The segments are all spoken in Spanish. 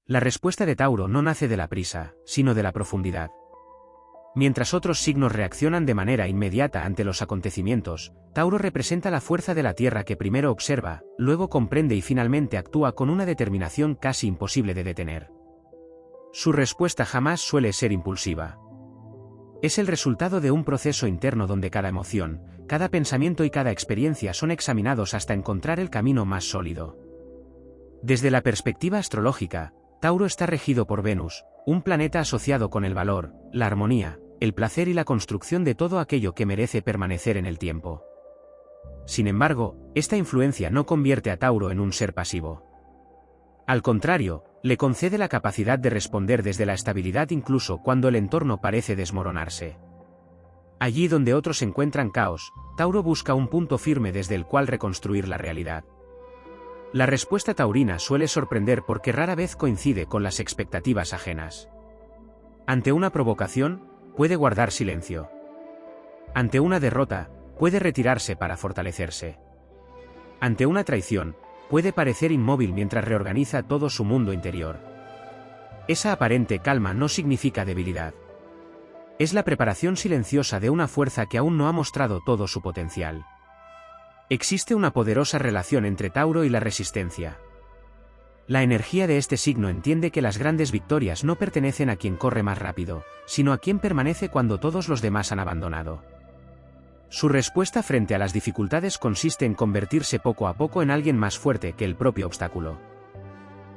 La respuesta de Tauro no nace de la prisa, sino de la profundidad. Mientras otros signos reaccionan de manera inmediata ante los acontecimientos, Tauro representa la fuerza de la Tierra que primero observa, luego comprende y finalmente actúa con una determinación casi imposible de detener. Su respuesta jamás suele ser impulsiva. Es el resultado de un proceso interno donde cada emoción, cada pensamiento y cada experiencia son examinados hasta encontrar el camino más sólido. Desde la perspectiva astrológica, Tauro está regido por Venus, un planeta asociado con el valor, la armonía, el placer y la construcción de todo aquello que merece permanecer en el tiempo. Sin embargo, esta influencia no convierte a Tauro en un ser pasivo. Al contrario, le concede la capacidad de responder desde la estabilidad incluso cuando el entorno parece desmoronarse. Allí donde otros encuentran caos, Tauro busca un punto firme desde el cual reconstruir la realidad. La respuesta taurina suele sorprender porque rara vez coincide con las expectativas ajenas. Ante una provocación, puede guardar silencio. Ante una derrota, puede retirarse para fortalecerse. Ante una traición, puede parecer inmóvil mientras reorganiza todo su mundo interior. Esa aparente calma no significa debilidad. Es la preparación silenciosa de una fuerza que aún no ha mostrado todo su potencial. Existe una poderosa relación entre Tauro y la resistencia. La energía de este signo entiende que las grandes victorias no pertenecen a quien corre más rápido, sino a quien permanece cuando todos los demás han abandonado. Su respuesta frente a las dificultades consiste en convertirse poco a poco en alguien más fuerte que el propio obstáculo.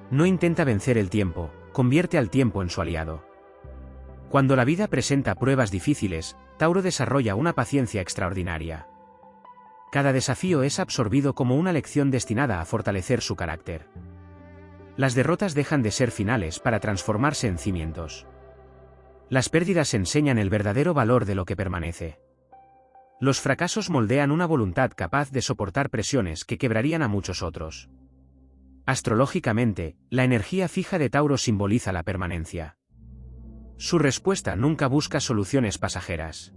No intenta vencer el tiempo, convierte al tiempo en su aliado. Cuando la vida presenta pruebas difíciles, Tauro desarrolla una paciencia extraordinaria. Cada desafío es absorbido como una lección destinada a fortalecer su carácter. Las derrotas dejan de ser finales para transformarse en cimientos. Las pérdidas enseñan el verdadero valor de lo que permanece. Los fracasos moldean una voluntad capaz de soportar presiones que quebrarían a muchos otros. Astrológicamente, la energía fija de Tauro simboliza la permanencia. Su respuesta nunca busca soluciones pasajeras.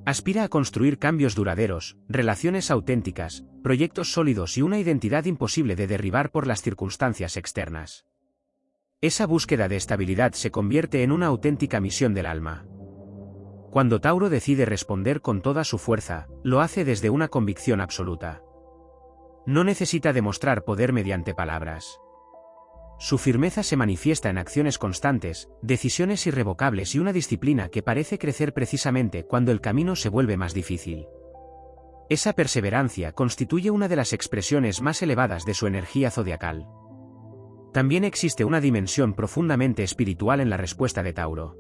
Aspira a construir cambios duraderos, relaciones auténticas, proyectos sólidos y una identidad imposible de derribar por las circunstancias externas. Esa búsqueda de estabilidad se convierte en una auténtica misión del alma. Cuando Tauro decide responder con toda su fuerza, lo hace desde una convicción absoluta. No necesita demostrar poder mediante palabras. Su firmeza se manifiesta en acciones constantes, decisiones irrevocables y una disciplina que parece crecer precisamente cuando el camino se vuelve más difícil. Esa perseverancia constituye una de las expresiones más elevadas de su energía zodiacal. También existe una dimensión profundamente espiritual en la respuesta de Tauro.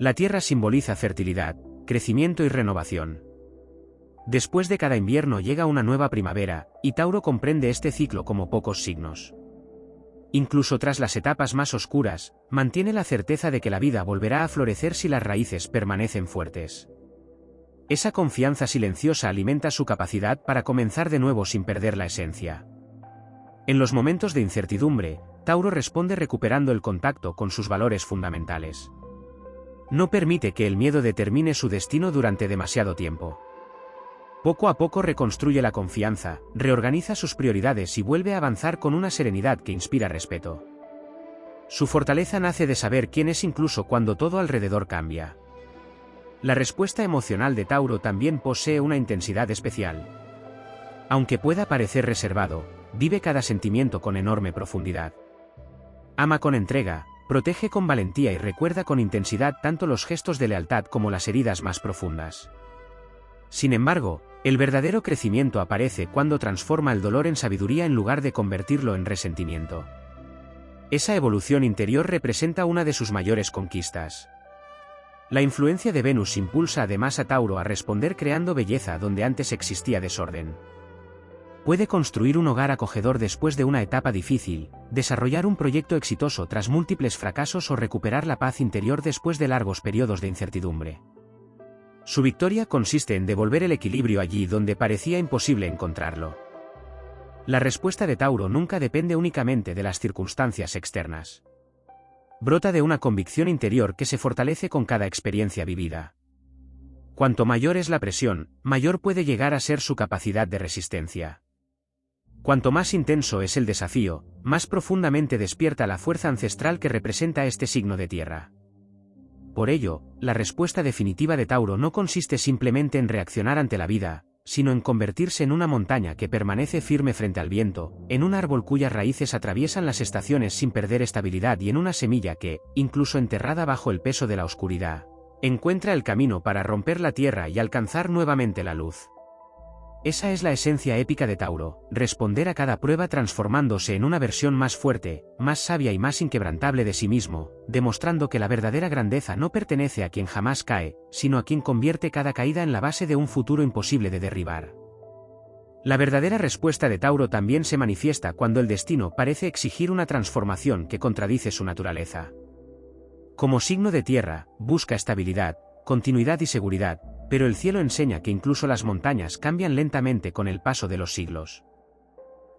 La Tierra simboliza fertilidad, crecimiento y renovación. Después de cada invierno llega una nueva primavera, y Tauro comprende este ciclo como pocos signos. Incluso tras las etapas más oscuras, mantiene la certeza de que la vida volverá a florecer si las raíces permanecen fuertes. Esa confianza silenciosa alimenta su capacidad para comenzar de nuevo sin perder la esencia. En los momentos de incertidumbre, Tauro responde recuperando el contacto con sus valores fundamentales. No permite que el miedo determine su destino durante demasiado tiempo. Poco a poco reconstruye la confianza, reorganiza sus prioridades y vuelve a avanzar con una serenidad que inspira respeto. Su fortaleza nace de saber quién es incluso cuando todo alrededor cambia. La respuesta emocional de Tauro también posee una intensidad especial. Aunque pueda parecer reservado, vive cada sentimiento con enorme profundidad. Ama con entrega, protege con valentía y recuerda con intensidad tanto los gestos de lealtad como las heridas más profundas. Sin embargo, el verdadero crecimiento aparece cuando transforma el dolor en sabiduría en lugar de convertirlo en resentimiento. Esa evolución interior representa una de sus mayores conquistas. La influencia de Venus impulsa además a Tauro a responder creando belleza donde antes existía desorden. Puede construir un hogar acogedor después de una etapa difícil, desarrollar un proyecto exitoso tras múltiples fracasos o recuperar la paz interior después de largos periodos de incertidumbre. Su victoria consiste en devolver el equilibrio allí donde parecía imposible encontrarlo. La respuesta de Tauro nunca depende únicamente de las circunstancias externas. Brota de una convicción interior que se fortalece con cada experiencia vivida. Cuanto mayor es la presión, mayor puede llegar a ser su capacidad de resistencia. Cuanto más intenso es el desafío, más profundamente despierta la fuerza ancestral que representa este signo de tierra. Por ello, la respuesta definitiva de Tauro no consiste simplemente en reaccionar ante la vida, sino en convertirse en una montaña que permanece firme frente al viento, en un árbol cuyas raíces atraviesan las estaciones sin perder estabilidad y en una semilla que, incluso enterrada bajo el peso de la oscuridad, encuentra el camino para romper la tierra y alcanzar nuevamente la luz. Esa es la esencia épica de Tauro, responder a cada prueba transformándose en una versión más fuerte, más sabia y más inquebrantable de sí mismo, demostrando que la verdadera grandeza no pertenece a quien jamás cae, sino a quien convierte cada caída en la base de un futuro imposible de derribar. La verdadera respuesta de Tauro también se manifiesta cuando el destino parece exigir una transformación que contradice su naturaleza. Como signo de tierra, busca estabilidad, continuidad y seguridad, pero el cielo enseña que incluso las montañas cambian lentamente con el paso de los siglos.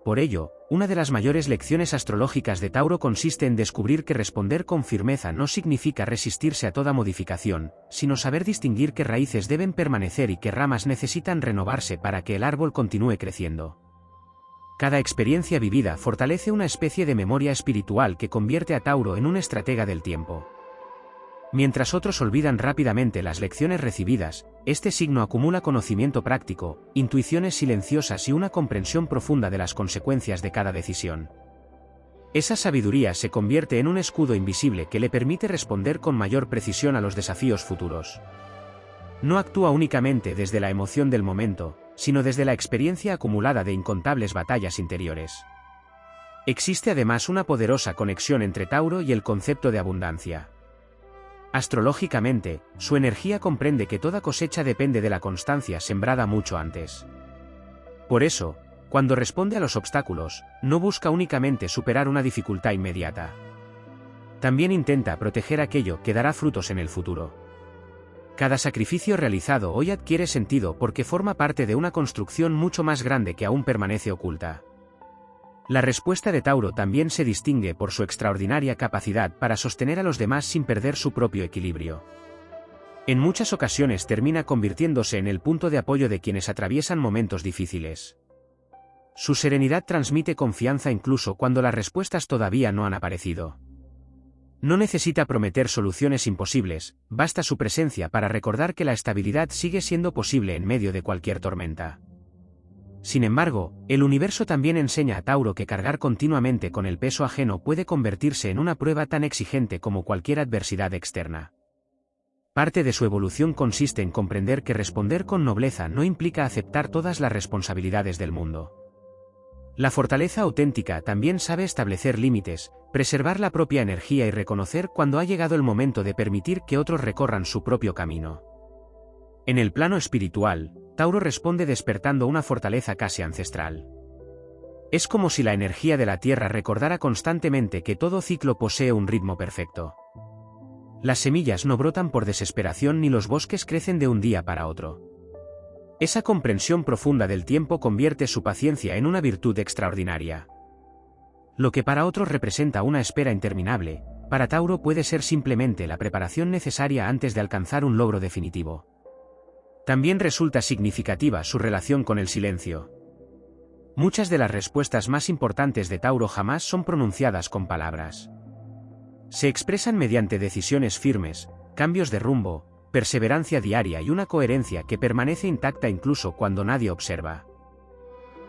Por ello, una de las mayores lecciones astrológicas de Tauro consiste en descubrir que responder con firmeza no significa resistirse a toda modificación, sino saber distinguir qué raíces deben permanecer y qué ramas necesitan renovarse para que el árbol continúe creciendo. Cada experiencia vivida fortalece una especie de memoria espiritual que convierte a Tauro en un estratega del tiempo. Mientras otros olvidan rápidamente las lecciones recibidas, este signo acumula conocimiento práctico, intuiciones silenciosas y una comprensión profunda de las consecuencias de cada decisión. Esa sabiduría se convierte en un escudo invisible que le permite responder con mayor precisión a los desafíos futuros. No actúa únicamente desde la emoción del momento, sino desde la experiencia acumulada de incontables batallas interiores. Existe además una poderosa conexión entre Tauro y el concepto de abundancia. Astrológicamente, su energía comprende que toda cosecha depende de la constancia sembrada mucho antes. Por eso, cuando responde a los obstáculos, no busca únicamente superar una dificultad inmediata. También intenta proteger aquello que dará frutos en el futuro. Cada sacrificio realizado hoy adquiere sentido porque forma parte de una construcción mucho más grande que aún permanece oculta. La respuesta de Tauro también se distingue por su extraordinaria capacidad para sostener a los demás sin perder su propio equilibrio. En muchas ocasiones termina convirtiéndose en el punto de apoyo de quienes atraviesan momentos difíciles. Su serenidad transmite confianza incluso cuando las respuestas todavía no han aparecido. No necesita prometer soluciones imposibles, basta su presencia para recordar que la estabilidad sigue siendo posible en medio de cualquier tormenta. Sin embargo, el universo también enseña a Tauro que cargar continuamente con el peso ajeno puede convertirse en una prueba tan exigente como cualquier adversidad externa. Parte de su evolución consiste en comprender que responder con nobleza no implica aceptar todas las responsabilidades del mundo. La fortaleza auténtica también sabe establecer límites, preservar la propia energía y reconocer cuando ha llegado el momento de permitir que otros recorran su propio camino. En el plano espiritual, Tauro responde despertando una fortaleza casi ancestral. Es como si la energía de la Tierra recordara constantemente que todo ciclo posee un ritmo perfecto. Las semillas no brotan por desesperación ni los bosques crecen de un día para otro. Esa comprensión profunda del tiempo convierte su paciencia en una virtud extraordinaria. Lo que para otros representa una espera interminable, para Tauro puede ser simplemente la preparación necesaria antes de alcanzar un logro definitivo. También resulta significativa su relación con el silencio. Muchas de las respuestas más importantes de Tauro jamás son pronunciadas con palabras. Se expresan mediante decisiones firmes, cambios de rumbo, perseverancia diaria y una coherencia que permanece intacta incluso cuando nadie observa.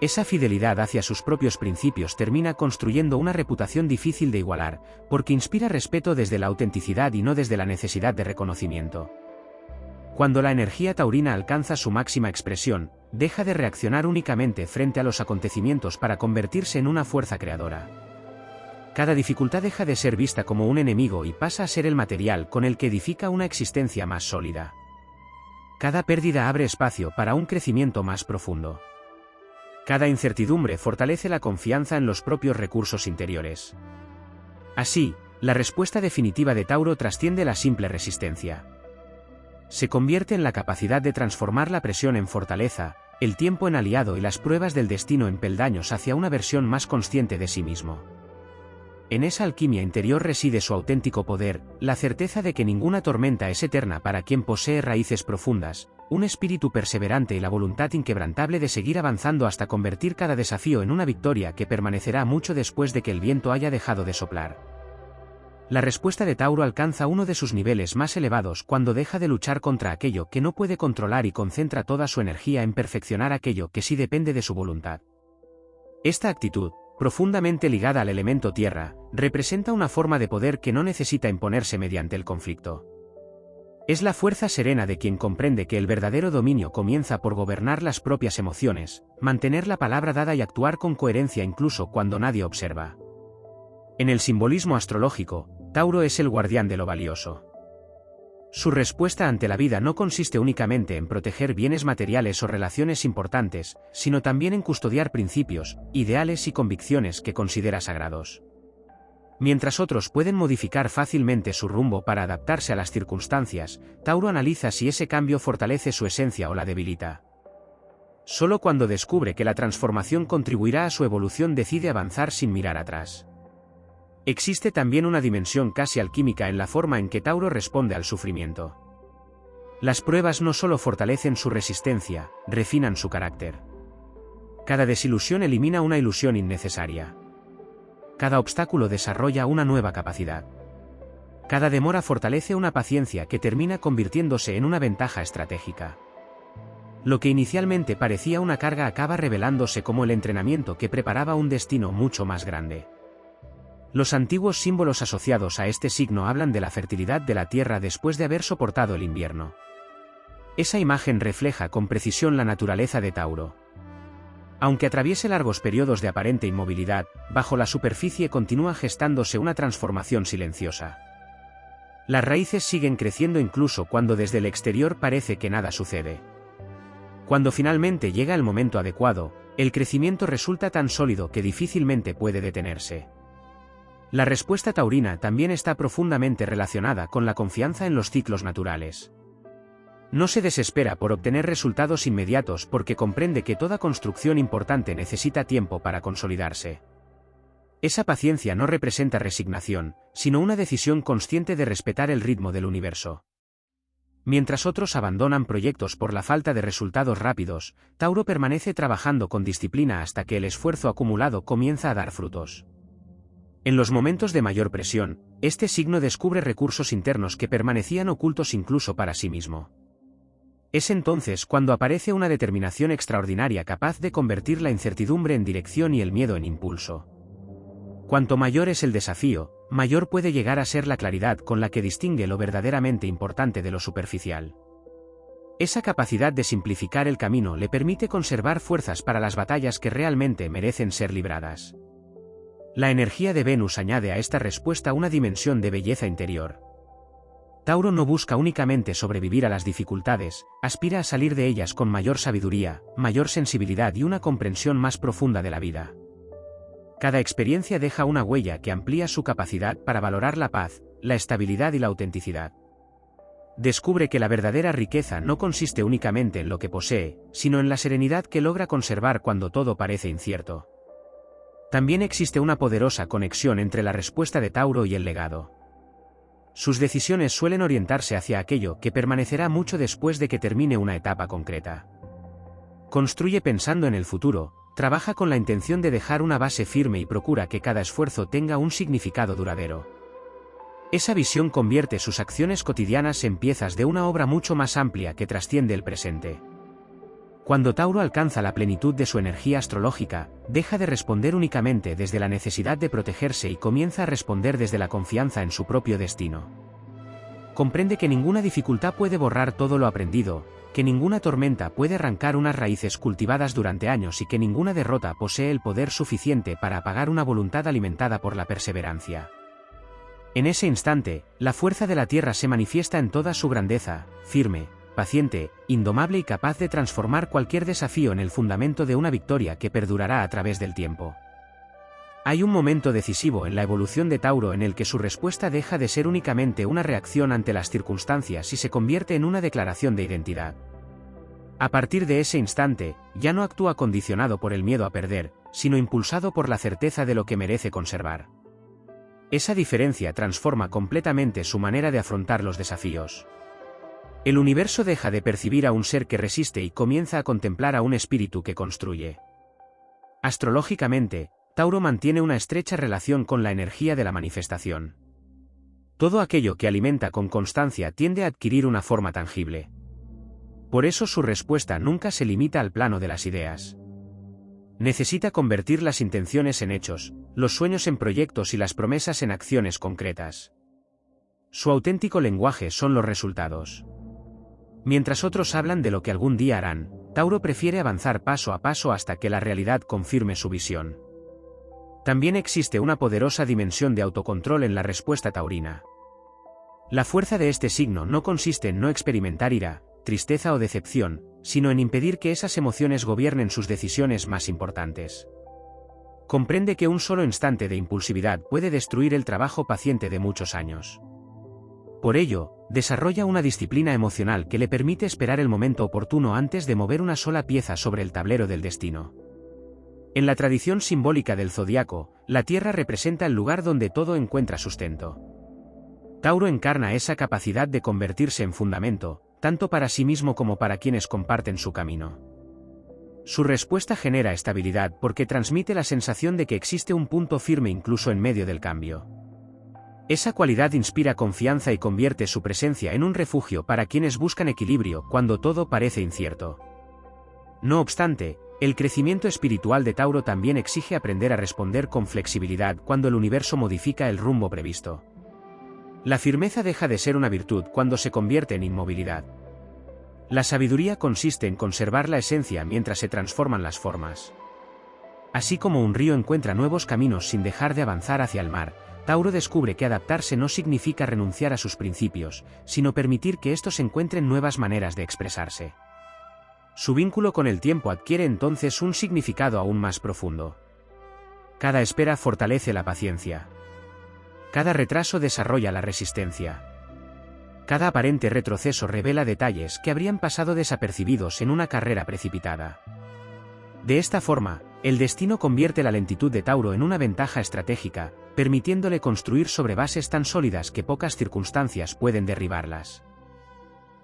Esa fidelidad hacia sus propios principios termina construyendo una reputación difícil de igualar, porque inspira respeto desde la autenticidad y no desde la necesidad de reconocimiento. Cuando la energía taurina alcanza su máxima expresión, deja de reaccionar únicamente frente a los acontecimientos para convertirse en una fuerza creadora. Cada dificultad deja de ser vista como un enemigo y pasa a ser el material con el que edifica una existencia más sólida. Cada pérdida abre espacio para un crecimiento más profundo. Cada incertidumbre fortalece la confianza en los propios recursos interiores. Así, la respuesta definitiva de Tauro trasciende la simple resistencia. Se convierte en la capacidad de transformar la presión en fortaleza, el tiempo en aliado y las pruebas del destino en peldaños hacia una versión más consciente de sí mismo. En esa alquimia interior reside su auténtico poder, la certeza de que ninguna tormenta es eterna para quien posee raíces profundas, un espíritu perseverante y la voluntad inquebrantable de seguir avanzando hasta convertir cada desafío en una victoria que permanecerá mucho después de que el viento haya dejado de soplar. La respuesta de Tauro alcanza uno de sus niveles más elevados cuando deja de luchar contra aquello que no puede controlar y concentra toda su energía en perfeccionar aquello que sí depende de su voluntad. Esta actitud, profundamente ligada al elemento tierra, representa una forma de poder que no necesita imponerse mediante el conflicto. Es la fuerza serena de quien comprende que el verdadero dominio comienza por gobernar las propias emociones, mantener la palabra dada y actuar con coherencia incluso cuando nadie observa. En el simbolismo astrológico, Tauro es el guardián de lo valioso. Su respuesta ante la vida no consiste únicamente en proteger bienes materiales o relaciones importantes, sino también en custodiar principios, ideales y convicciones que considera sagrados. Mientras otros pueden modificar fácilmente su rumbo para adaptarse a las circunstancias, Tauro analiza si ese cambio fortalece su esencia o la debilita. Solo cuando descubre que la transformación contribuirá a su evolución decide avanzar sin mirar atrás. Existe también una dimensión casi alquímica en la forma en que Tauro responde al sufrimiento. Las pruebas no solo fortalecen su resistencia, refinan su carácter. Cada desilusión elimina una ilusión innecesaria. Cada obstáculo desarrolla una nueva capacidad. Cada demora fortalece una paciencia que termina convirtiéndose en una ventaja estratégica. Lo que inicialmente parecía una carga acaba revelándose como el entrenamiento que preparaba un destino mucho más grande. Los antiguos símbolos asociados a este signo hablan de la fertilidad de la tierra después de haber soportado el invierno. Esa imagen refleja con precisión la naturaleza de Tauro. Aunque atraviese largos periodos de aparente inmovilidad, bajo la superficie continúa gestándose una transformación silenciosa. Las raíces siguen creciendo incluso cuando desde el exterior parece que nada sucede. Cuando finalmente llega el momento adecuado, el crecimiento resulta tan sólido que difícilmente puede detenerse. La respuesta taurina también está profundamente relacionada con la confianza en los ciclos naturales. No se desespera por obtener resultados inmediatos porque comprende que toda construcción importante necesita tiempo para consolidarse. Esa paciencia no representa resignación, sino una decisión consciente de respetar el ritmo del universo. Mientras otros abandonan proyectos por la falta de resultados rápidos, Tauro permanece trabajando con disciplina hasta que el esfuerzo acumulado comienza a dar frutos. En los momentos de mayor presión, este signo descubre recursos internos que permanecían ocultos incluso para sí mismo. Es entonces cuando aparece una determinación extraordinaria capaz de convertir la incertidumbre en dirección y el miedo en impulso. Cuanto mayor es el desafío, mayor puede llegar a ser la claridad con la que distingue lo verdaderamente importante de lo superficial. Esa capacidad de simplificar el camino le permite conservar fuerzas para las batallas que realmente merecen ser libradas. La energía de Venus añade a esta respuesta una dimensión de belleza interior. Tauro no busca únicamente sobrevivir a las dificultades, aspira a salir de ellas con mayor sabiduría, mayor sensibilidad y una comprensión más profunda de la vida. Cada experiencia deja una huella que amplía su capacidad para valorar la paz, la estabilidad y la autenticidad. Descubre que la verdadera riqueza no consiste únicamente en lo que posee, sino en la serenidad que logra conservar cuando todo parece incierto. También existe una poderosa conexión entre la respuesta de Tauro y el legado. Sus decisiones suelen orientarse hacia aquello que permanecerá mucho después de que termine una etapa concreta. Construye pensando en el futuro, trabaja con la intención de dejar una base firme y procura que cada esfuerzo tenga un significado duradero. Esa visión convierte sus acciones cotidianas en piezas de una obra mucho más amplia que trasciende el presente. Cuando Tauro alcanza la plenitud de su energía astrológica, deja de responder únicamente desde la necesidad de protegerse y comienza a responder desde la confianza en su propio destino. Comprende que ninguna dificultad puede borrar todo lo aprendido, que ninguna tormenta puede arrancar unas raíces cultivadas durante años y que ninguna derrota posee el poder suficiente para apagar una voluntad alimentada por la perseverancia. En ese instante, la fuerza de la Tierra se manifiesta en toda su grandeza, firme, paciente, indomable y capaz de transformar cualquier desafío en el fundamento de una victoria que perdurará a través del tiempo. Hay un momento decisivo en la evolución de Tauro en el que su respuesta deja de ser únicamente una reacción ante las circunstancias y se convierte en una declaración de identidad. A partir de ese instante, ya no actúa condicionado por el miedo a perder, sino impulsado por la certeza de lo que merece conservar. Esa diferencia transforma completamente su manera de afrontar los desafíos. El universo deja de percibir a un ser que resiste y comienza a contemplar a un espíritu que construye. Astrológicamente, Tauro mantiene una estrecha relación con la energía de la manifestación. Todo aquello que alimenta con constancia tiende a adquirir una forma tangible. Por eso su respuesta nunca se limita al plano de las ideas. Necesita convertir las intenciones en hechos, los sueños en proyectos y las promesas en acciones concretas. Su auténtico lenguaje son los resultados. Mientras otros hablan de lo que algún día harán, Tauro prefiere avanzar paso a paso hasta que la realidad confirme su visión. También existe una poderosa dimensión de autocontrol en la respuesta taurina. La fuerza de este signo no consiste en no experimentar ira, tristeza o decepción, sino en impedir que esas emociones gobiernen sus decisiones más importantes. Comprende que un solo instante de impulsividad puede destruir el trabajo paciente de muchos años. Por ello, desarrolla una disciplina emocional que le permite esperar el momento oportuno antes de mover una sola pieza sobre el tablero del destino. En la tradición simbólica del zodiaco, la Tierra representa el lugar donde todo encuentra sustento. Tauro encarna esa capacidad de convertirse en fundamento, tanto para sí mismo como para quienes comparten su camino. Su respuesta genera estabilidad porque transmite la sensación de que existe un punto firme incluso en medio del cambio. Esa cualidad inspira confianza y convierte su presencia en un refugio para quienes buscan equilibrio cuando todo parece incierto. No obstante, el crecimiento espiritual de Tauro también exige aprender a responder con flexibilidad cuando el universo modifica el rumbo previsto. La firmeza deja de ser una virtud cuando se convierte en inmovilidad. La sabiduría consiste en conservar la esencia mientras se transforman las formas. Así como un río encuentra nuevos caminos sin dejar de avanzar hacia el mar, Tauro descubre que adaptarse no significa renunciar a sus principios, sino permitir que estos encuentren nuevas maneras de expresarse. Su vínculo con el tiempo adquiere entonces un significado aún más profundo. Cada espera fortalece la paciencia. Cada retraso desarrolla la resistencia. Cada aparente retroceso revela detalles que habrían pasado desapercibidos en una carrera precipitada. De esta forma, el destino convierte la lentitud de Tauro en una ventaja estratégica, permitiéndole construir sobre bases tan sólidas que pocas circunstancias pueden derribarlas.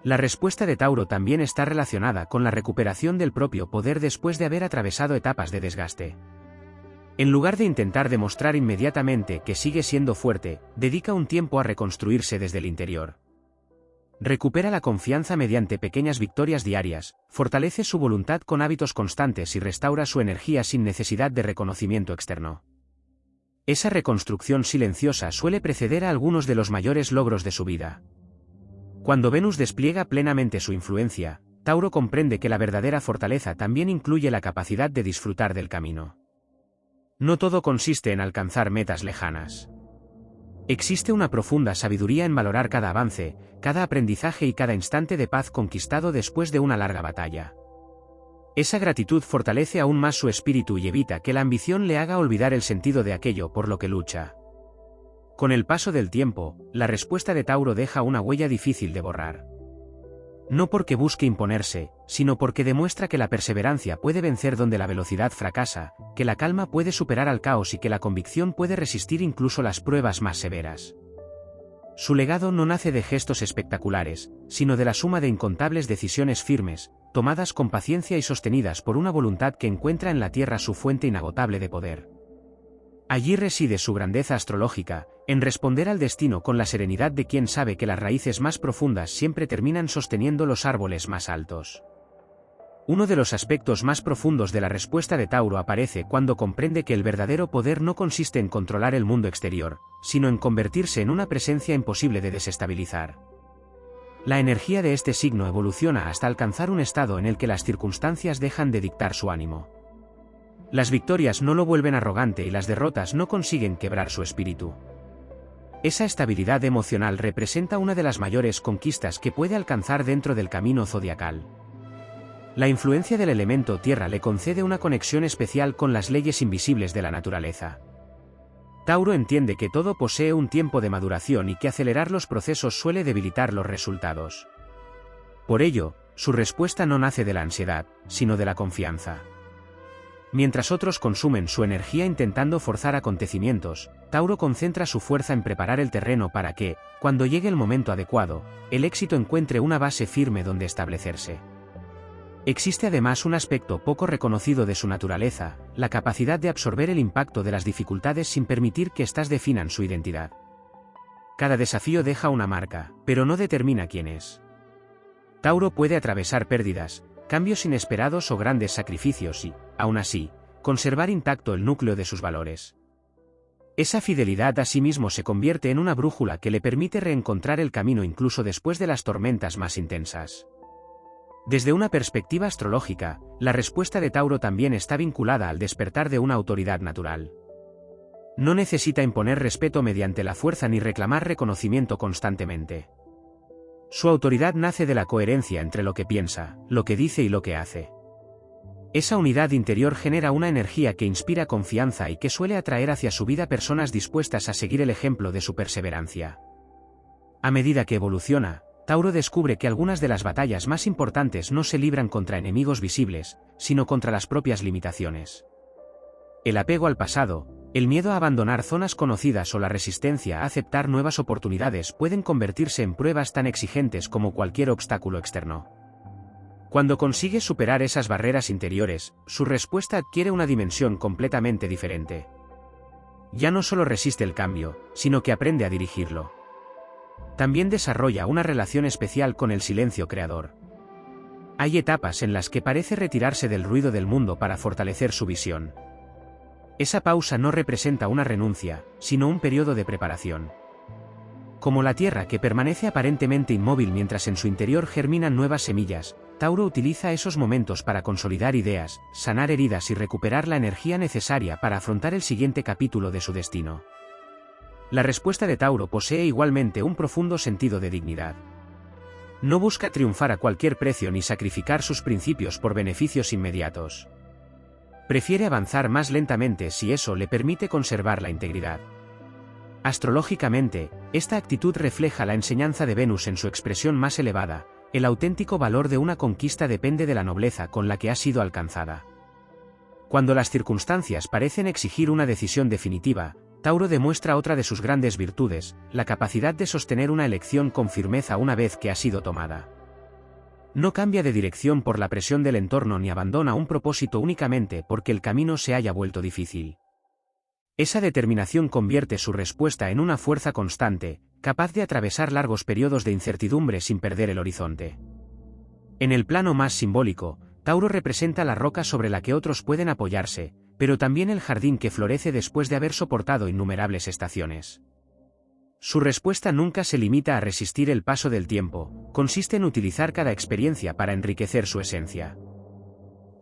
La respuesta de Tauro también está relacionada con la recuperación del propio poder después de haber atravesado etapas de desgaste. En lugar de intentar demostrar inmediatamente que sigue siendo fuerte, dedica un tiempo a reconstruirse desde el interior. Recupera la confianza mediante pequeñas victorias diarias, fortalece su voluntad con hábitos constantes y restaura su energía sin necesidad de reconocimiento externo. Esa reconstrucción silenciosa suele preceder a algunos de los mayores logros de su vida. Cuando Venus despliega plenamente su influencia, Tauro comprende que la verdadera fortaleza también incluye la capacidad de disfrutar del camino. No todo consiste en alcanzar metas lejanas. Existe una profunda sabiduría en valorar cada avance, cada aprendizaje y cada instante de paz conquistado después de una larga batalla. Esa gratitud fortalece aún más su espíritu y evita que la ambición le haga olvidar el sentido de aquello por lo que lucha. Con el paso del tiempo, la respuesta de Tauro deja una huella difícil de borrar. No porque busque imponerse, sino porque demuestra que la perseverancia puede vencer donde la velocidad fracasa, que la calma puede superar al caos y que la convicción puede resistir incluso las pruebas más severas. Su legado no nace de gestos espectaculares, sino de la suma de incontables decisiones firmes, tomadas con paciencia y sostenidas por una voluntad que encuentra en la Tierra su fuente inagotable de poder. Allí reside su grandeza astrológica, en responder al destino con la serenidad de quien sabe que las raíces más profundas siempre terminan sosteniendo los árboles más altos. Uno de los aspectos más profundos de la respuesta de Tauro aparece cuando comprende que el verdadero poder no consiste en controlar el mundo exterior, sino en convertirse en una presencia imposible de desestabilizar. La energía de este signo evoluciona hasta alcanzar un estado en el que las circunstancias dejan de dictar su ánimo. Las victorias no lo vuelven arrogante y las derrotas no consiguen quebrar su espíritu. Esa estabilidad emocional representa una de las mayores conquistas que puede alcanzar dentro del camino zodiacal. La influencia del elemento tierra le concede una conexión especial con las leyes invisibles de la naturaleza. Tauro entiende que todo posee un tiempo de maduración y que acelerar los procesos suele debilitar los resultados. Por ello, su respuesta no nace de la ansiedad, sino de la confianza. Mientras otros consumen su energía intentando forzar acontecimientos, Tauro concentra su fuerza en preparar el terreno para que, cuando llegue el momento adecuado, el éxito encuentre una base firme donde establecerse. Existe además un aspecto poco reconocido de su naturaleza, la capacidad de absorber el impacto de las dificultades sin permitir que éstas definan su identidad. Cada desafío deja una marca, pero no determina quién es. Tauro puede atravesar pérdidas, cambios inesperados o grandes sacrificios y, aún así, conservar intacto el núcleo de sus valores. Esa fidelidad a sí mismo se convierte en una brújula que le permite reencontrar el camino incluso después de las tormentas más intensas. Desde una perspectiva astrológica, la respuesta de Tauro también está vinculada al despertar de una autoridad natural. No necesita imponer respeto mediante la fuerza ni reclamar reconocimiento constantemente. Su autoridad nace de la coherencia entre lo que piensa, lo que dice y lo que hace. Esa unidad interior genera una energía que inspira confianza y que suele atraer hacia su vida personas dispuestas a seguir el ejemplo de su perseverancia. A medida que evoluciona, Tauro descubre que algunas de las batallas más importantes no se libran contra enemigos visibles, sino contra las propias limitaciones. El apego al pasado, el miedo a abandonar zonas conocidas o la resistencia a aceptar nuevas oportunidades pueden convertirse en pruebas tan exigentes como cualquier obstáculo externo. Cuando consigue superar esas barreras interiores, su respuesta adquiere una dimensión completamente diferente. Ya no solo resiste el cambio, sino que aprende a dirigirlo. También desarrolla una relación especial con el silencio creador. Hay etapas en las que parece retirarse del ruido del mundo para fortalecer su visión. Esa pausa no representa una renuncia, sino un periodo de preparación. Como la tierra que permanece aparentemente inmóvil mientras en su interior germinan nuevas semillas, Tauro utiliza esos momentos para consolidar ideas, sanar heridas y recuperar la energía necesaria para afrontar el siguiente capítulo de su destino. La respuesta de Tauro posee igualmente un profundo sentido de dignidad. No busca triunfar a cualquier precio ni sacrificar sus principios por beneficios inmediatos. Prefiere avanzar más lentamente si eso le permite conservar la integridad. Astrológicamente, esta actitud refleja la enseñanza de Venus en su expresión más elevada. El auténtico valor de una conquista depende de la nobleza con la que ha sido alcanzada. Cuando las circunstancias parecen exigir una decisión definitiva, Tauro demuestra otra de sus grandes virtudes, la capacidad de sostener una elección con firmeza una vez que ha sido tomada. No cambia de dirección por la presión del entorno ni abandona un propósito únicamente porque el camino se haya vuelto difícil. Esa determinación convierte su respuesta en una fuerza constante, capaz de atravesar largos periodos de incertidumbre sin perder el horizonte. En el plano más simbólico, Tauro representa la roca sobre la que otros pueden apoyarse, pero también el jardín que florece después de haber soportado innumerables estaciones. Su respuesta nunca se limita a resistir el paso del tiempo, consiste en utilizar cada experiencia para enriquecer su esencia.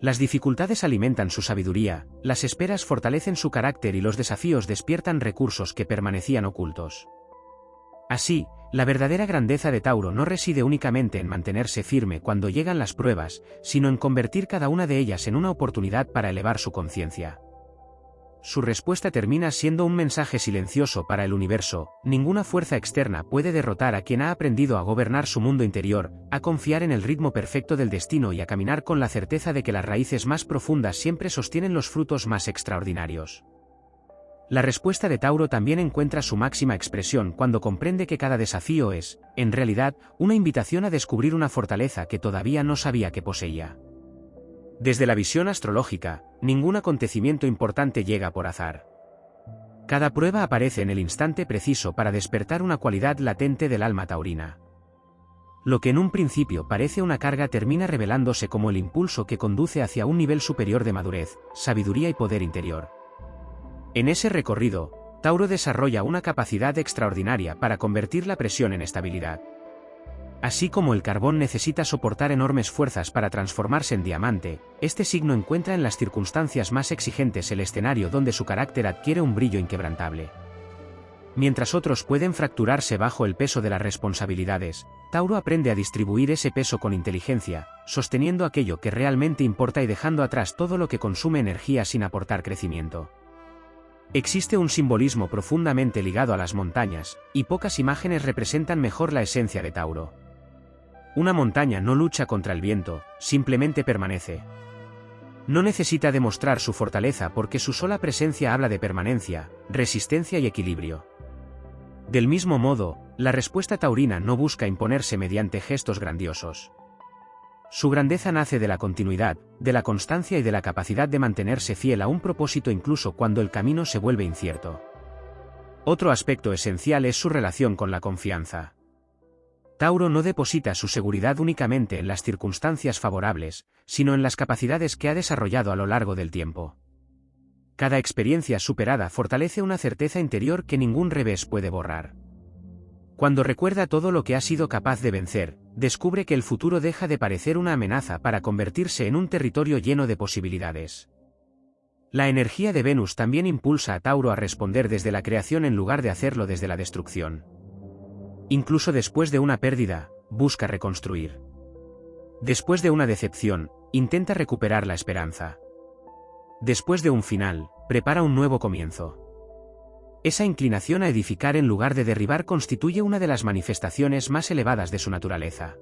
Las dificultades alimentan su sabiduría, las esperas fortalecen su carácter y los desafíos despiertan recursos que permanecían ocultos. Así, la verdadera grandeza de Tauro no reside únicamente en mantenerse firme cuando llegan las pruebas, sino en convertir cada una de ellas en una oportunidad para elevar su conciencia. Su respuesta termina siendo un mensaje silencioso para el universo: ninguna fuerza externa puede derrotar a quien ha aprendido a gobernar su mundo interior, a confiar en el ritmo perfecto del destino y a caminar con la certeza de que las raíces más profundas siempre sostienen los frutos más extraordinarios. La respuesta de Tauro también encuentra su máxima expresión cuando comprende que cada desafío es, en realidad, una invitación a descubrir una fortaleza que todavía no sabía que poseía. Desde la visión astrológica, ningún acontecimiento importante llega por azar. Cada prueba aparece en el instante preciso para despertar una cualidad latente del alma taurina. Lo que en un principio parece una carga termina revelándose como el impulso que conduce hacia un nivel superior de madurez, sabiduría y poder interior. En ese recorrido, Tauro desarrolla una capacidad extraordinaria para convertir la presión en estabilidad. Así como el carbón necesita soportar enormes fuerzas para transformarse en diamante, este signo encuentra en las circunstancias más exigentes el escenario donde su carácter adquiere un brillo inquebrantable. Mientras otros pueden fracturarse bajo el peso de las responsabilidades, Tauro aprende a distribuir ese peso con inteligencia, sosteniendo aquello que realmente importa y dejando atrás todo lo que consume energía sin aportar crecimiento. Existe un simbolismo profundamente ligado a las montañas, y pocas imágenes representan mejor la esencia de Tauro. Una montaña no lucha contra el viento, simplemente permanece. No necesita demostrar su fortaleza porque su sola presencia habla de permanencia, resistencia y equilibrio. Del mismo modo, la respuesta taurina no busca imponerse mediante gestos grandiosos. Su grandeza nace de la continuidad, de la constancia y de la capacidad de mantenerse fiel a un propósito incluso cuando el camino se vuelve incierto. Otro aspecto esencial es su relación con la confianza. Tauro no deposita su seguridad únicamente en las circunstancias favorables, sino en las capacidades que ha desarrollado a lo largo del tiempo. Cada experiencia superada fortalece una certeza interior que ningún revés puede borrar. Cuando recuerda todo lo que ha sido capaz de vencer, descubre que el futuro deja de parecer una amenaza para convertirse en un territorio lleno de posibilidades. La energía de Venus también impulsa a Tauro a responder desde la creación en lugar de hacerlo desde la destrucción. Incluso después de una pérdida, busca reconstruir. Después de una decepción, intenta recuperar la esperanza. Después de un final, prepara un nuevo comienzo. Esa inclinación a edificar en lugar de derribar constituye una de las manifestaciones más elevadas de su naturaleza.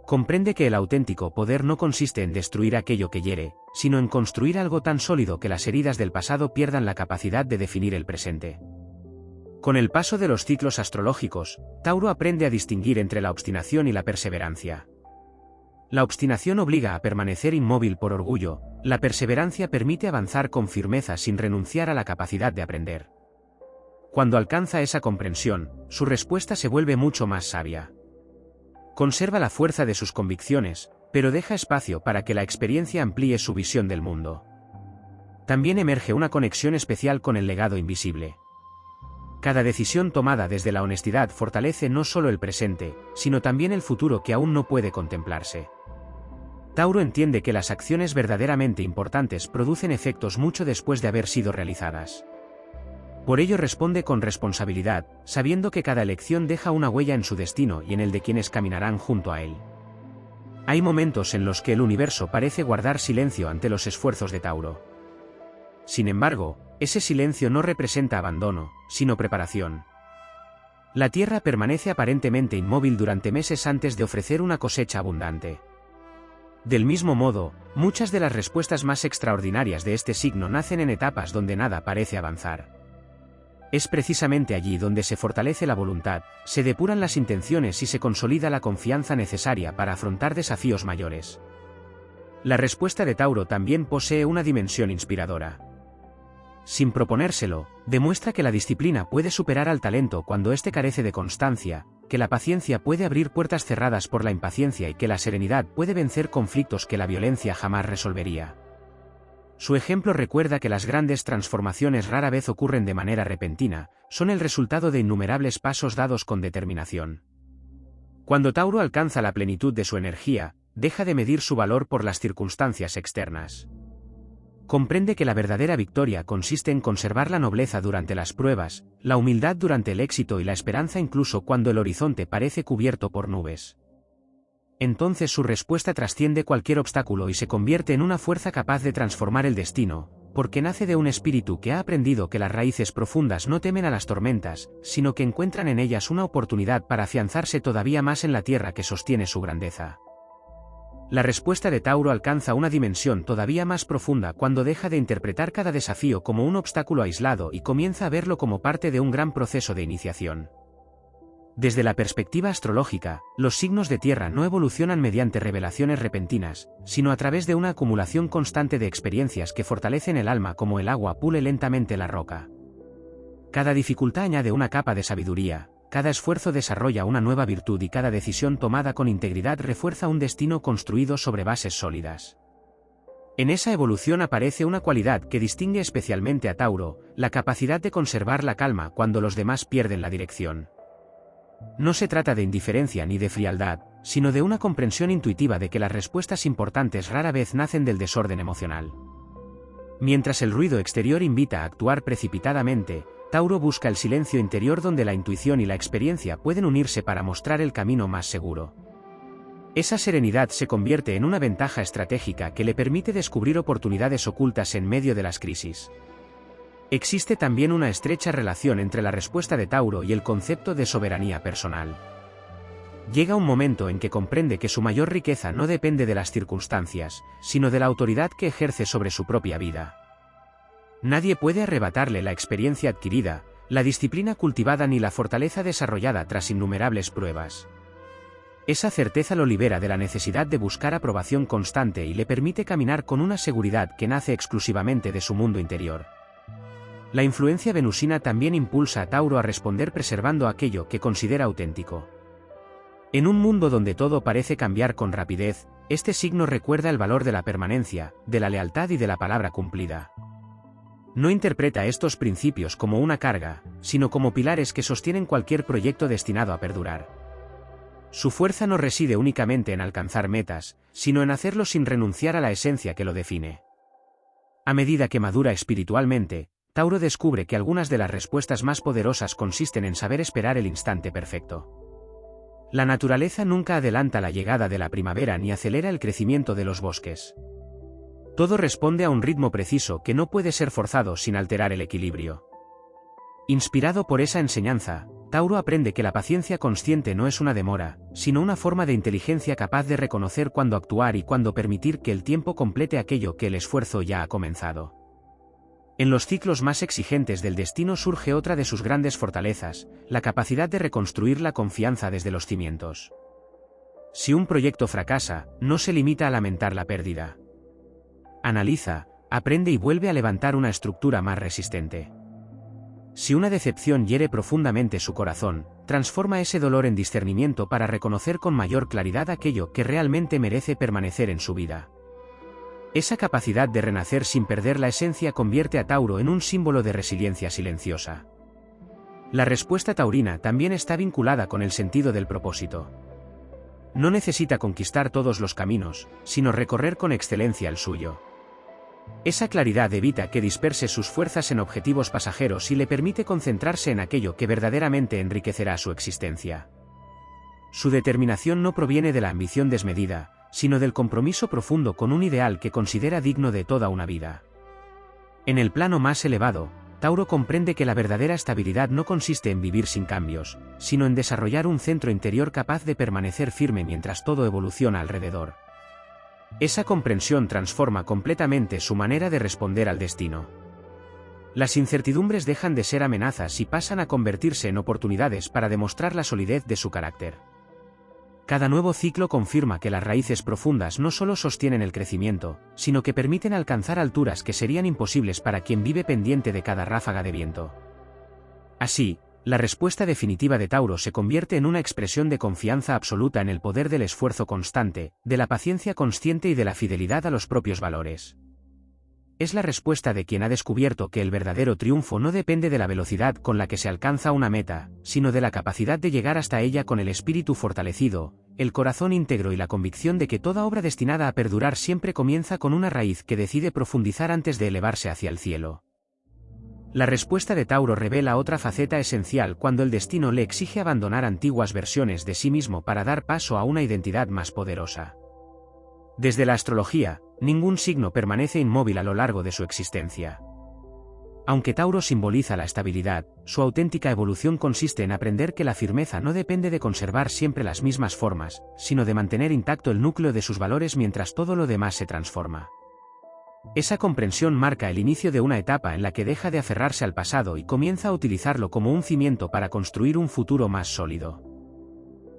Comprende que el auténtico poder no consiste en destruir aquello que hiere, sino en construir algo tan sólido que las heridas del pasado pierdan la capacidad de definir el presente. Con el paso de los ciclos astrológicos, Tauro aprende a distinguir entre la obstinación y la perseverancia. La obstinación obliga a permanecer inmóvil por orgullo, la perseverancia permite avanzar con firmeza sin renunciar a la capacidad de aprender. Cuando alcanza esa comprensión, su respuesta se vuelve mucho más sabia. Conserva la fuerza de sus convicciones, pero deja espacio para que la experiencia amplíe su visión del mundo. También emerge una conexión especial con el legado invisible. Cada decisión tomada desde la honestidad fortalece no solo el presente, sino también el futuro que aún no puede contemplarse. Tauro entiende que las acciones verdaderamente importantes producen efectos mucho después de haber sido realizadas. Por ello responde con responsabilidad, sabiendo que cada elección deja una huella en su destino y en el de quienes caminarán junto a él. Hay momentos en los que el universo parece guardar silencio ante los esfuerzos de Tauro. Sin embargo, ese silencio no representa abandono, sino preparación. La tierra permanece aparentemente inmóvil durante meses antes de ofrecer una cosecha abundante. Del mismo modo, muchas de las respuestas más extraordinarias de este signo nacen en etapas donde nada parece avanzar. Es precisamente allí donde se fortalece la voluntad, se depuran las intenciones y se consolida la confianza necesaria para afrontar desafíos mayores. La respuesta de Tauro también posee una dimensión inspiradora. Sin proponérselo, demuestra que la disciplina puede superar al talento cuando éste carece de constancia, que la paciencia puede abrir puertas cerradas por la impaciencia y que la serenidad puede vencer conflictos que la violencia jamás resolvería. Su ejemplo recuerda que las grandes transformaciones rara vez ocurren de manera repentina, son el resultado de innumerables pasos dados con determinación. Cuando Tauro alcanza la plenitud de su energía, deja de medir su valor por las circunstancias externas. Comprende que la verdadera victoria consiste en conservar la nobleza durante las pruebas, la humildad durante el éxito y la esperanza incluso cuando el horizonte parece cubierto por nubes. Entonces su respuesta trasciende cualquier obstáculo y se convierte en una fuerza capaz de transformar el destino, porque nace de un espíritu que ha aprendido que las raíces profundas no temen a las tormentas, sino que encuentran en ellas una oportunidad para afianzarse todavía más en la tierra que sostiene su grandeza. La respuesta de Tauro alcanza una dimensión todavía más profunda cuando deja de interpretar cada desafío como un obstáculo aislado y comienza a verlo como parte de un gran proceso de iniciación. Desde la perspectiva astrológica, los signos de tierra no evolucionan mediante revelaciones repentinas, sino a través de una acumulación constante de experiencias que fortalecen el alma como el agua pule lentamente la roca. Cada dificultad añade una capa de sabiduría. Cada esfuerzo desarrolla una nueva virtud y cada decisión tomada con integridad refuerza un destino construido sobre bases sólidas. En esa evolución aparece una cualidad que distingue especialmente a Tauro, la capacidad de conservar la calma cuando los demás pierden la dirección. No se trata de indiferencia ni de frialdad, sino de una comprensión intuitiva de que las respuestas importantes rara vez nacen del desorden emocional. Mientras el ruido exterior invita a actuar precipitadamente, Tauro busca el silencio interior donde la intuición y la experiencia pueden unirse para mostrar el camino más seguro. Esa serenidad se convierte en una ventaja estratégica que le permite descubrir oportunidades ocultas en medio de las crisis. Existe también una estrecha relación entre la respuesta de Tauro y el concepto de soberanía personal. llega un momento en que comprende que su mayor riqueza no depende de las circunstancias, sino de la autoridad que ejerce sobre su propia vida. Nadie puede arrebatarle la experiencia adquirida, la disciplina cultivada ni la fortaleza desarrollada tras innumerables pruebas. Esa certeza lo libera de la necesidad de buscar aprobación constante y le permite caminar con una seguridad que nace exclusivamente de su mundo interior. La influencia venusina también impulsa a Tauro a responder preservando aquello que considera auténtico. En un mundo donde todo parece cambiar con rapidez, este signo recuerda el valor de la permanencia, de la lealtad y de la palabra cumplida. No interpreta estos principios como una carga, sino como pilares que sostienen cualquier proyecto destinado a perdurar. Su fuerza no reside únicamente en alcanzar metas, sino en hacerlo sin renunciar a la esencia que lo define. A medida que madura espiritualmente, Tauro descubre que algunas de las respuestas más poderosas consisten en saber esperar el instante perfecto. La naturaleza nunca adelanta la llegada de la primavera ni acelera el crecimiento de los bosques. Todo responde a un ritmo preciso que no puede ser forzado sin alterar el equilibrio. Inspirado por esa enseñanza, Tauro aprende que la paciencia consciente no es una demora, sino una forma de inteligencia capaz de reconocer cuándo actuar y cuándo permitir que el tiempo complete aquello que el esfuerzo ya ha comenzado. En los ciclos más exigentes del destino surge otra de sus grandes fortalezas, la capacidad de reconstruir la confianza desde los cimientos. Si un proyecto fracasa, no se limita a lamentar la pérdida. Analiza, aprende y vuelve a levantar una estructura más resistente. Si una decepción hiere profundamente su corazón, transforma ese dolor en discernimiento para reconocer con mayor claridad aquello que realmente merece permanecer en su vida. Esa capacidad de renacer sin perder la esencia convierte a Tauro en un símbolo de resiliencia silenciosa. La respuesta taurina también está vinculada con el sentido del propósito. No necesita conquistar todos los caminos, sino recorrer con excelencia el suyo. Esa claridad evita que disperse sus fuerzas en objetivos pasajeros y le permite concentrarse en aquello que verdaderamente enriquecerá su existencia. Su determinación no proviene de la ambición desmedida, sino del compromiso profundo con un ideal que considera digno de toda una vida. En el plano más elevado, Tauro comprende que la verdadera estabilidad no consiste en vivir sin cambios, sino en desarrollar un centro interior capaz de permanecer firme mientras todo evoluciona alrededor. Esa comprensión transforma completamente su manera de responder al destino. Las incertidumbres dejan de ser amenazas y pasan a convertirse en oportunidades para demostrar la solidez de su carácter. Cada nuevo ciclo confirma que las raíces profundas no solo sostienen el crecimiento, sino que permiten alcanzar alturas que serían imposibles para quien vive pendiente de cada ráfaga de viento. Así, la respuesta definitiva de Tauro se convierte en una expresión de confianza absoluta en el poder del esfuerzo constante, de la paciencia consciente y de la fidelidad a los propios valores. Es la respuesta de quien ha descubierto que el verdadero triunfo no depende de la velocidad con la que se alcanza una meta, sino de la capacidad de llegar hasta ella con el espíritu fortalecido, el corazón íntegro y la convicción de que toda obra destinada a perdurar siempre comienza con una raíz que decide profundizar antes de elevarse hacia el cielo. La respuesta de Tauro revela otra faceta esencial cuando el destino le exige abandonar antiguas versiones de sí mismo para dar paso a una identidad más poderosa. Desde la astrología, ningún signo permanece inmóvil a lo largo de su existencia. Aunque Tauro simboliza la estabilidad, su auténtica evolución consiste en aprender que la firmeza no depende de conservar siempre las mismas formas, sino de mantener intacto el núcleo de sus valores mientras todo lo demás se transforma. Esa comprensión marca el inicio de una etapa en la que deja de aferrarse al pasado y comienza a utilizarlo como un cimiento para construir un futuro más sólido.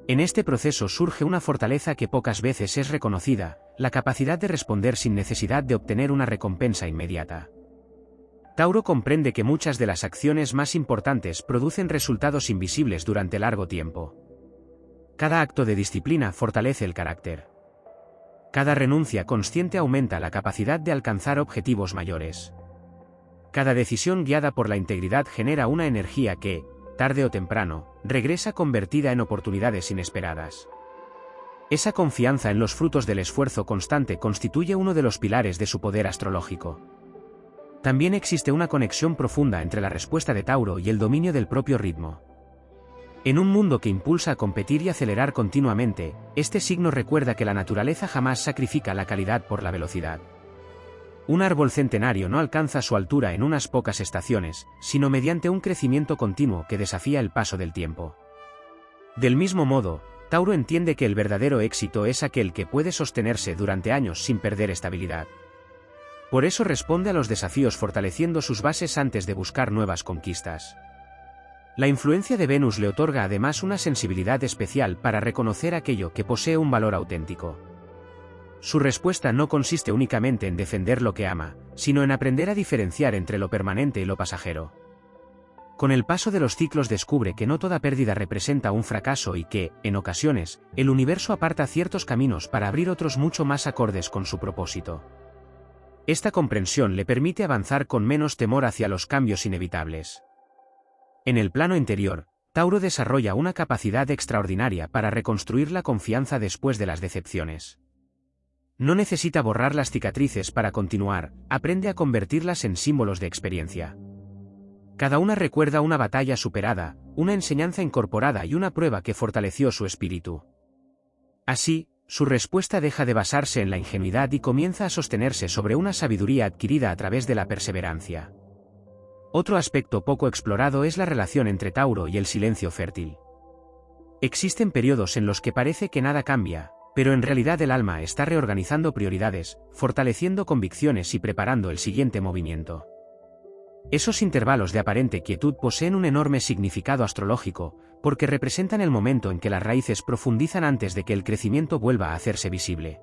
En este proceso surge una fortaleza que pocas veces es reconocida, la capacidad de responder sin necesidad de obtener una recompensa inmediata. Tauro comprende que muchas de las acciones más importantes producen resultados invisibles durante largo tiempo. Cada acto de disciplina fortalece el carácter. Cada renuncia consciente aumenta la capacidad de alcanzar objetivos mayores. Cada decisión guiada por la integridad genera una energía que, tarde o temprano, regresa convertida en oportunidades inesperadas. Esa confianza en los frutos del esfuerzo constante constituye uno de los pilares de su poder astrológico. También existe una conexión profunda entre la respuesta de Tauro y el dominio del propio ritmo. En un mundo que impulsa a competir y acelerar continuamente, este signo recuerda que la naturaleza jamás sacrifica la calidad por la velocidad. Un árbol centenario no alcanza su altura en unas pocas estaciones, sino mediante un crecimiento continuo que desafía el paso del tiempo. Del mismo modo, Tauro entiende que el verdadero éxito es aquel que puede sostenerse durante años sin perder estabilidad. Por eso responde a los desafíos fortaleciendo sus bases antes de buscar nuevas conquistas. La influencia de Venus le otorga además una sensibilidad especial para reconocer aquello que posee un valor auténtico. Su respuesta no consiste únicamente en defender lo que ama, sino en aprender a diferenciar entre lo permanente y lo pasajero. Con el paso de los ciclos descubre que no toda pérdida representa un fracaso y que, en ocasiones, el universo aparta ciertos caminos para abrir otros mucho más acordes con su propósito. Esta comprensión le permite avanzar con menos temor hacia los cambios inevitables. En el plano interior, Tauro desarrolla una capacidad extraordinaria para reconstruir la confianza después de las decepciones. No necesita borrar las cicatrices para continuar, aprende a convertirlas en símbolos de experiencia. Cada una recuerda una batalla superada, una enseñanza incorporada y una prueba que fortaleció su espíritu. Así, su respuesta deja de basarse en la ingenuidad y comienza a sostenerse sobre una sabiduría adquirida a través de la perseverancia. Otro aspecto poco explorado es la relación entre Tauro y el silencio fértil. Existen periodos en los que parece que nada cambia, pero en realidad el alma está reorganizando prioridades, fortaleciendo convicciones y preparando el siguiente movimiento. Esos intervalos de aparente quietud poseen un enorme significado astrológico, porque representan el momento en que las raíces profundizan antes de que el crecimiento vuelva a hacerse visible.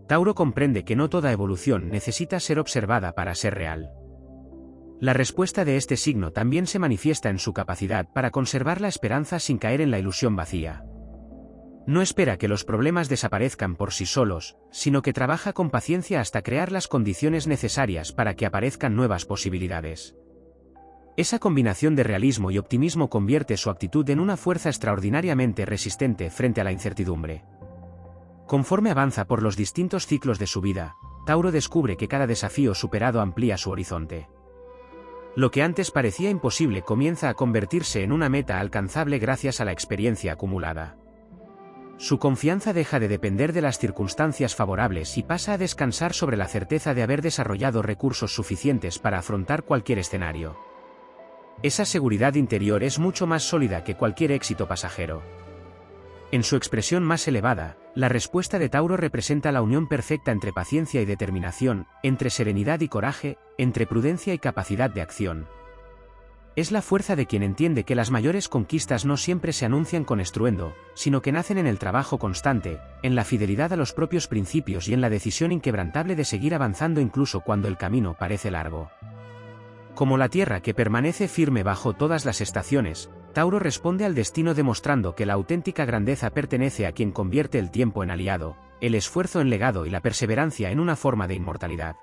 Tauro comprende que no toda evolución necesita ser observada para ser real. La respuesta de este signo también se manifiesta en su capacidad para conservar la esperanza sin caer en la ilusión vacía. No espera que los problemas desaparezcan por sí solos, sino que trabaja con paciencia hasta crear las condiciones necesarias para que aparezcan nuevas posibilidades. Esa combinación de realismo y optimismo convierte su actitud en una fuerza extraordinariamente resistente frente a la incertidumbre. Conforme avanza por los distintos ciclos de su vida, Tauro descubre que cada desafío superado amplía su horizonte. Lo que antes parecía imposible comienza a convertirse en una meta alcanzable gracias a la experiencia acumulada. Su confianza deja de depender de las circunstancias favorables y pasa a descansar sobre la certeza de haber desarrollado recursos suficientes para afrontar cualquier escenario. Esa seguridad interior es mucho más sólida que cualquier éxito pasajero. En su expresión más elevada, la respuesta de Tauro representa la unión perfecta entre paciencia y determinación, entre serenidad y coraje, entre prudencia y capacidad de acción. Es la fuerza de quien entiende que las mayores conquistas no siempre se anuncian con estruendo, sino que nacen en el trabajo constante, en la fidelidad a los propios principios y en la decisión inquebrantable de seguir avanzando incluso cuando el camino parece largo. Como la tierra que permanece firme bajo todas las estaciones, Tauro responde al destino demostrando que la auténtica grandeza pertenece a quien convierte el tiempo en aliado, el esfuerzo en legado y la perseverancia en una forma de inmortalidad.